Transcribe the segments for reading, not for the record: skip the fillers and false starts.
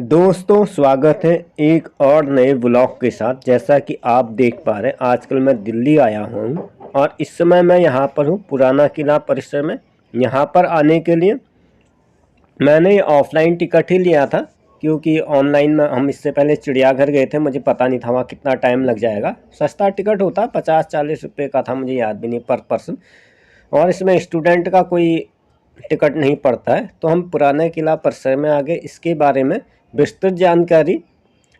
दोस्तों स्वागत है एक और नए व्लॉग के साथ। जैसा कि आप देख पा रहे हैं आजकल मैं दिल्ली आया हूँ और इस समय मैं यहाँ पर हूँ पुराना किला परिसर में। यहाँ पर आने के लिए मैंने ऑफलाइन टिकट ही लिया था, क्योंकि ऑनलाइन में हम इससे पहले चिड़ियाघर गए थे, मुझे पता नहीं था वहाँ कितना टाइम लग जाएगा। सस्ता टिकट होता 50-40 रुपये का था, मुझे याद भी नहीं, पर पर्सन। और इसमें स्टूडेंट का कोई टिकट नहीं पड़ता है। तो हम पुराने किला परिसर में आ गए। इसके बारे में विस्तृत जानकारी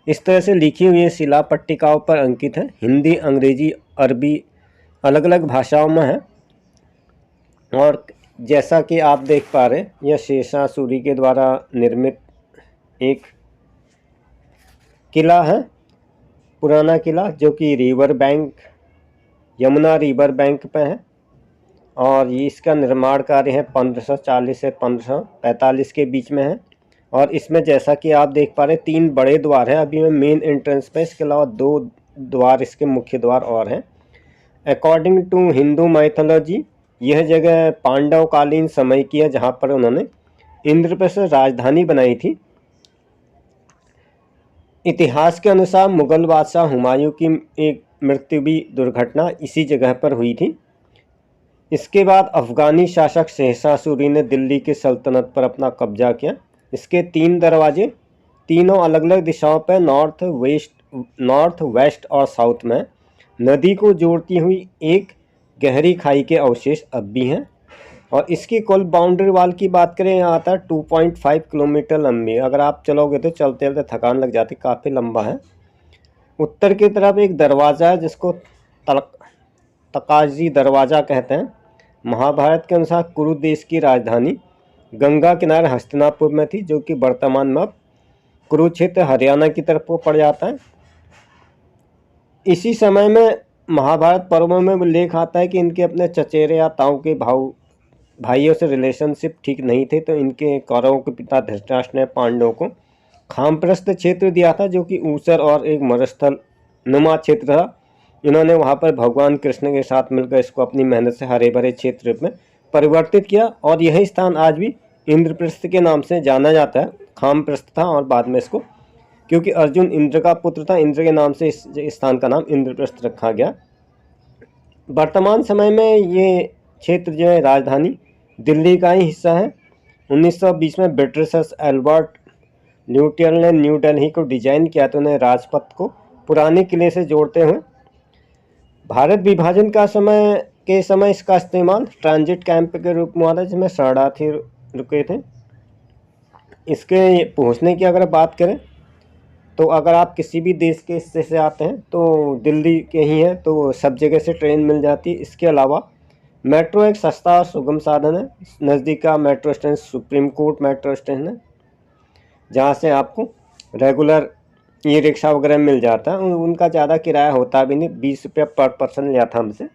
इस तरह से लिखी हुई है, शिला पट्टिकाओं पर अंकित है। हिंदी, अंग्रेजी, अरबी अलग अलग भाषाओं में है। और जैसा कि आप देख पा रहे हैं यह शेषा सूरी के द्वारा निर्मित एक किला है, पुराना किला, जो कि river bank, Yamuna river bank पे है। और ये इसका निर्माण कार्य है 1540 से 1545 के बीच में है। और इसमें जैसा कि आप देख पा रहे हैं 3 बड़े द्वार हैं अभी में मेन एंट्रेंस पे। इसके अलावा 2 द्वार, इसके मुख्य द्वार और हैं। अकॉर्डिंग टू हिंदू माइथोलॉजी यह जगह पांडव कालीन समय की है, जहाँ पर उन्होंने इंद्रप्रस्थ राजधानी बनाई थी। इतिहास के अनुसार मुगल बादशाह हुमायूं की एक मृत्यु भी दुर्घटना इसी जगह पर हुई थी। इसके बाद अफगानी शासक शेरशाह सूरी ने दिल्ली की सल्तनत पर अपना कब्जा किया। इसके 3 दरवाजे तीनों अलग अलग दिशाओं पर नॉर्थ वेस्ट और साउथ में। नदी को जोड़ती हुई एक गहरी खाई के अवशेष अब भी हैं। और इसकी कुल बाउंड्री वाल की बात करें, यहाँ आता है 2.5 किलोमीटर लंबी। अगर आप चलोगे तो चलते चलते थकान लग जाती, काफ़ी लंबा है। उत्तर की तरफ एक दरवाज़ा है जिसको तकाजी दरवाज़ा कहते हैं। महाभारत के अनुसार कुरु देश की राजधानी गंगा किनारे हस्तिनापुर में थी, जो कि वर्तमान में अब कुरुक्षेत्र हरियाणा की तरफ को पड़ जाता है। इसी समय में महाभारत पर्वों में उल्लेख आता है कि इनके अपने चचेरे या ताऊ के भाइयों से रिलेशनशिप ठीक नहीं थे, तो इनके कौरवों के पिता धृतराष्ट्र ने पांडवों को खामप्रस्थ क्षेत्र दिया था, जो कि ऊसर और एक मरुस्थल नुमा क्षेत्र था। इन्होंने वहाँ पर भगवान कृष्ण के साथ मिलकर इसको अपनी मेहनत से हरे भरे क्षेत्र में परिवर्तित किया। और यही स्थान आज भी इंद्रप्रस्थ के नाम से जाना जाता है। खामप्रस्थ था और बाद में इसको, क्योंकि अर्जुन इंद्र का पुत्र था, इंद्र के नाम से इस स्थान का नाम इंद्रप्रस्थ रखा गया। वर्तमान समय में ये क्षेत्र जो है राजधानी दिल्ली का ही हिस्सा है। 1920 में ब्रिटिश एल्बर्ट ल्यूटियर ने न्यू दिल्ली को डिजाइन किया, तो उन्हें राजपथ को पुराने किले से जोड़ते हुए भारत विभाजन का समय इसका इस्तेमाल ट्रांजिट कैंप के रूप में हुआ था, जिसमें शरणार्थी रुके थे। इसके पहुंचने की अगर बात करें तो अगर आप किसी भी देश के हिस्से से आते हैं तो दिल्ली के ही हैं, तो सब जगह से ट्रेन मिल जाती है। इसके अलावा मेट्रो एक सस्ता और सुगम साधन है। नज़दीक का metro station supreme court metro station है, जहाँ से आपको रेगुलर ई रिक्शा वगैरह मिल जाता है। उनका ज़्यादा किराया होता भी नहीं, 20 रुपये पर पर्सन लिया था हमसे।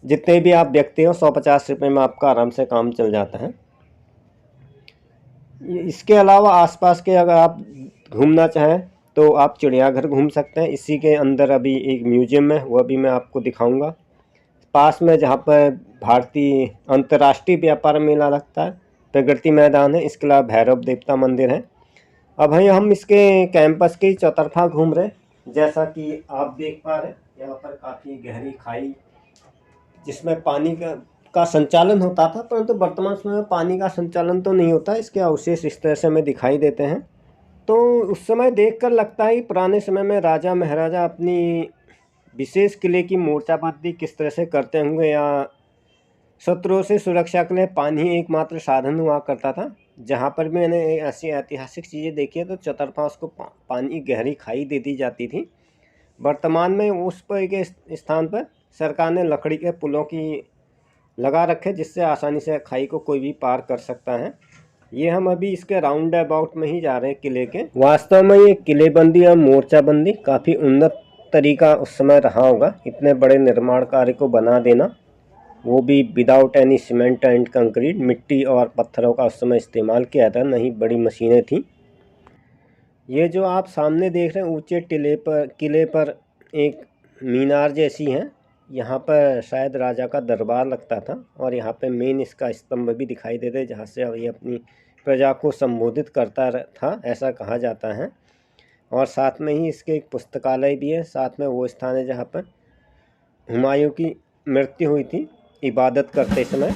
जितने भी आप व्यक्ति हो 150 रुपये में आपका आराम से काम चल जाता है। इसके अलावा आसपास के अगर आप घूमना चाहें तो आप चिड़ियाघर घूम सकते हैं। इसी के अंदर अभी एक म्यूजियम है, वह भी मैं आपको दिखाऊंगा। पास में जहाँ पर भारतीय अंतर्राष्ट्रीय व्यापार मेला लगता है, प्रगति मैदान है। इसके अलावा भैरव देवता मंदिर है। अब भाई हम इसके कैंपस की चौतरफा घूम रहे, जैसा कि आप देख पा रहे हैं यहाँ पर काफ़ी गहरी खाई, जिसमें पानी का संचालन होता था, परंतु वर्तमान समय में पानी का संचालन तो नहीं होता। इसके अवशेष इस तरह से हमें दिखाई देते हैं। तो उस समय देखकर लगता है कि पुराने समय में राजा महाराजा अपनी विशेष किले की मोर्चाबंदी किस तरह से करते होंगे, या शत्रुओं से सुरक्षा के लिए पानी एकमात्र साधन हुआ करता था। जहाँ पर भी मैंने ऐसी ऐतिहासिक चीज़ें देखी है तो चौतरफा उसको पानी गहरी खाई दे दी जाती थी। वर्तमान में उस पर के स्थान पर सरकार ने लकड़ी के पुलों की लगा रखे, जिससे आसानी से खाई को कोई भी पार कर सकता है। ये हम अभी इसके राउंड अबाउट में ही जा रहे हैं किले के। वास्तव में ये किलेबंदी और मोर्चाबंदी काफ़ी उन्नत तरीका उस समय रहा होगा। इतने बड़े निर्माण कार्य को बना देना, वो भी without any cement and concrete, मिट्टी और पत्थरों का उस समय इस्तेमाल किया था, नहीं बड़ी मशीनें थी। ये जो आप सामने देख रहे हैं ऊंचे किले पर एक मीनार जैसी है, यहाँ पर शायद राजा का दरबार लगता था। और यहाँ पे मेन इसका स्तंभ भी दिखाई देते, जहाँ से ये अपनी प्रजा को संबोधित करता था, ऐसा कहा जाता है। और साथ में ही इसके एक पुस्तकालय भी है, साथ में वो स्थान है जहाँ पर हुमायूं की मृत्यु हुई थी इबादत करते समय।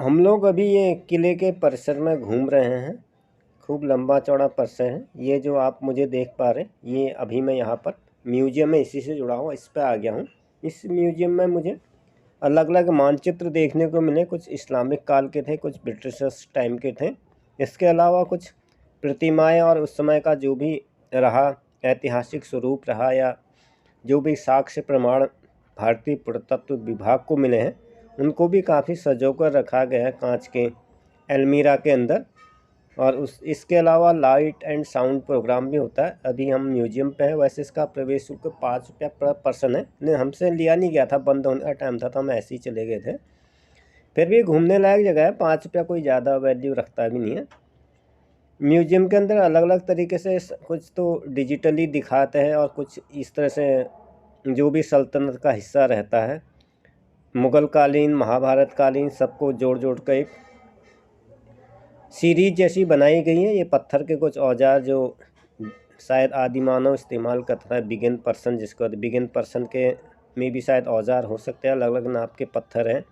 हम लोग अभी ये किले के परिसर में घूम रहे हैं। खूब लंबा चौड़ा परिसर है। ये जो आप मुझे देख पा रहे हैं, ये अभी मैं यहाँ पर म्यूजियम में इसी से जुड़ा हुआ इस पर आ गया हूँ। इस म्यूजियम में मुझे अलग अलग मानचित्र देखने को मिले। कुछ इस्लामिक काल के थे, कुछ ब्रिटिशर्स टाइम के थे। इसके अलावा कुछ प्रतिमाएँ और उस समय का जो भी रहा ऐतिहासिक स्वरूप रहा या जो भी साक्ष्य प्रमाण भारतीय पुरातत्व विभाग को मिले हैं, उनको भी काफ़ी सजो कर रखा गया है कांच के अलमीरा के अंदर। और इसके अलावा लाइट एंड साउंड प्रोग्राम भी होता है। अभी हम म्यूजियम पे हैं। वैसे इसका प्रवेश शुल्क 5 रुपया पर पर्सन है। नहीं, हमसे लिया नहीं गया था, बंद होने का टाइम था तो हम ऐसे ही चले गए थे। फिर भी घूमने लायक जगह है, 5 रुपया कोई ज़्यादा वैल्यू रखता भी नहीं है। म्यूजियम के अंदर अलग अलग तरीके से कुछ तो डिजिटली दिखाते हैं और कुछ इस तरह से जो भी सल्तनत का हिस्सा रहता है, मुग़ल कालीन, महाभारत कालीन, सबको जोड़ जोड़ कर एक सीरीज जैसी बनाई गई है। ये पत्थर के कुछ औजार जो शायद आदि मानव इस्तेमाल करता है, बिगिन पर्सन जिसको बिगिन पर्सन के में भी शायद औजार हो सकते हैं। अलग अलग नाप के पत्थर हैं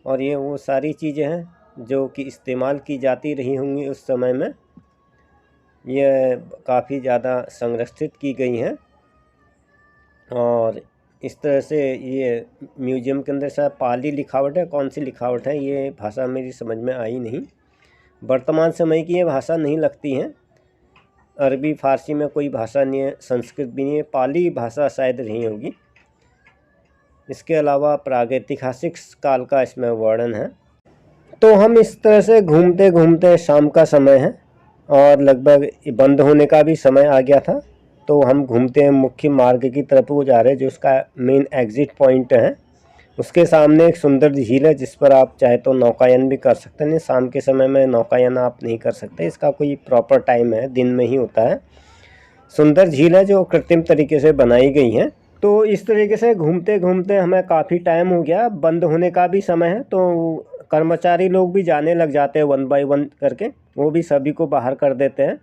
और ये वो सारी चीज़ें हैं जो कि इस्तेमाल की जाती रही होंगी उस समय में। ये काफ़ी ज़्यादा संरक्षित की गई हैं और इस तरह से ये म्यूजियम के अंदर शायद पाली लिखावट है, कौन सी लिखावट है ये भाषा मेरी समझ में आई नहीं। वर्तमान समय की ये भाषा नहीं लगती है। अरबी फारसी में कोई भाषा नहीं है, संस्कृत भी नहीं है, पाली भाषा शायद रही होगी। इसके अलावा प्रागैतिहासिक काल का इसमें वर्णन है। तो हम इस तरह से घूमते घूमते, शाम का समय है और लगभग बंद होने का भी समय आ गया था, तो हम घूमते हैं मुख्य मार्ग की तरफ को जा रहे हैं जो उसका मेन एग्जिट पॉइंट है। उसके सामने एक सुंदर झील है जिस पर आप चाहे तो नौकायन भी कर सकते हैं। शाम के समय में नौकायन आप नहीं कर सकते, इसका कोई प्रॉपर टाइम है, दिन में ही होता है। सुंदर झील है जो कृत्रिम तरीके से बनाई गई है। तो इस तरीके से घूमते घूमते हमें काफ़ी टाइम हो गया, बंद होने का भी समय है। तो कर्मचारी लोग भी जाने लग जाते हैं 1 बाय 1 करके, वो भी सभी को बाहर कर देते हैं।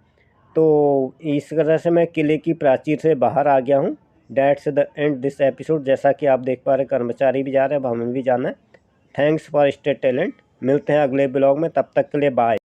तो इस तरह से मैं किले की प्राचीर से बाहर आ गया हूँ। That's the end this episode. जैसा कि आप देख पा रहे कर्मचारी भी जा रहे हैं, अब हमें भी जाना है। Thanks for stay talent. मिलते हैं अगले ब्लॉग में, तब तक के लिए बाय।